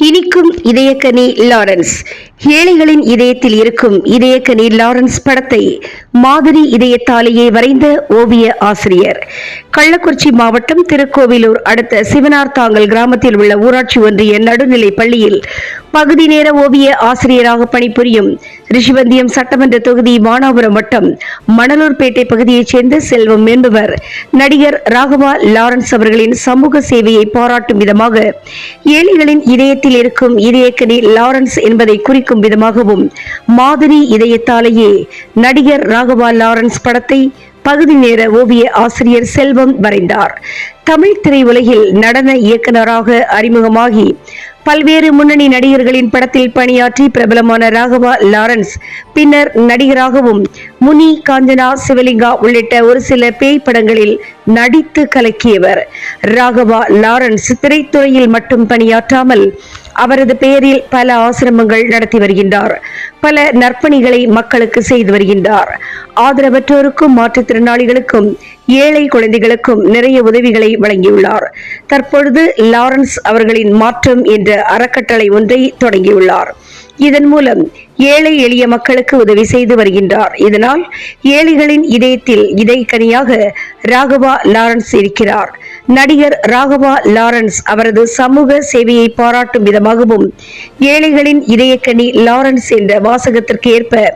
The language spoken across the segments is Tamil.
இனிக்கும் இதயக்கனி லாரன்ஸ். ஏழைகளின் இதயத்தில் இருக்கும் இதயக்கனி லாரன்ஸ் படத்தை மாதிரி இதயத்தாலேயே வரைந்த ஓவிய ஆசிரியர். கள்ளக்குறிச்சி மாவட்டம் திருக்கோவிலூர் அடுத்த சிவனார்த்தாங்கல் கிராமத்தில் உள்ள ஊராட்சி ஒன்றிய நடுநிலை பள்ளியில் பகுதி நேர ஓவிய ஆசிரியராக பணிபுரியும் ரிஷிவந்தியம் சட்டமன்ற தொகுதி வானாபுரம் வட்டம் மணலூர்பேட்டை பகுதியைச் சேர்ந்த செல்வம் என்பவர் நடிகர் ராகவா லாரன்ஸ் அவர்களின் சமூக சேவையை பாராட்டும் விதமாக ஏழைகளின் இதயத்தில் இருக்கும் இதயக்கனி லாரன்ஸ் என்பதை குறிக்கும் விதமாகவும் மாதிரி இதயத்தாலேயே நடிகர் ராகவா லாரன்ஸ் படத்தை பகுதி நேர ஓவிய ஆசிரியர் செல்வம் வரைந்தார். தமிழ் திரையுலகில் நடன இயக்குநராக அறிமுகமாகி பல்வேறு முன்னணி நடிகர்களின் படத்தில் பணியாற்றி பிரபலமான ராகவா லாரன்ஸ் பின்னர் நடிகராகவும் முனி, காஞ்சனா, சிவலிங்கா உள்ளிட்ட ஒரு சில பேய் படங்களில் நடித்து கலக்கியவர். ராகவா லாரன்ஸ் திரைத்துறையில் மட்டும் பணியாற்றாமல் அவரது பெயரில் பல ஆசிரமங்கள் நடத்தி வருகின்றார். பல நற்பணிகளை மக்களுக்கு செய்து வருகின்றார். ஆதரவற்றோருக்கும் மாற்றுத்திறனாளிகளுக்கும் ஏழை குழந்தைகளுக்கும் நிறைய உதவிகளை வழங்கியுள்ளார். தற்பொழுது லாரன்ஸ் அவர்களின் மாற்றம் என்ற அறக்கட்டளை ஒன்றை தொடங்கியுள்ளார். இதன் மூலம் ஏழை எளிய மக்களுக்கு உதவி செய்து வருகின்றார். இதனால் ஏழைகளின் இதயத்தில் இதயக்கனியாக ராகவா லாரன்ஸ் இருக்கிறார். நடிகர் ராகவா லாரன்ஸ் அவரது சமூக சேவையை பாராட்டும் விதமாகவும் ஏழைகளின் இதயக்கனி லாரன்ஸ் என்ற வாசகத்திற்கு ஏற்ப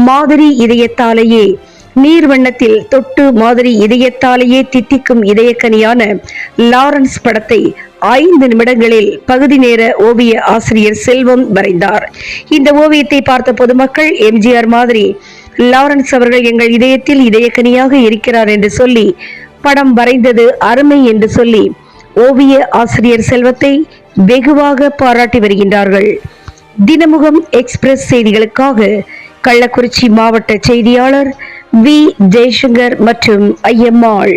மாதிரி இதயத்தாலேயே நீர் வண்ணத்தில் தொட்டு மாதிரி இதயத்தாலேயே தித்திக்கும் இதயக்கனியான லாரன்ஸ் படத்தை 5 நிமிடங்களில் பகுதி நேர ஓவிய ஆசிரியர் செல்வம் வரைந்தார். இந்த ஓவியத்தை பார்த்த பொதுமக்கள் எம்ஜிஆர் மாதிரி லாரன்ஸ் அவர்கள் எங்கள் இதயத்தில் இதயக்கனியாக இருக்கிறார் என்று சொல்லி படம் வரைந்தது அருமை என்று சொல்லி ஓவிய ஆசிரியர் செல்வத்தை வெகுவாக பாராட்டி வருகின்றார்கள். தினமுகம் எக்ஸ்பிரஸ் செய்திகளுக்காக கள்ளக்குறிச்சி மாவட்ட செய்தியாளர் வி. ஜெய்சங்கர் மற்றும் ஐயம்மாள்.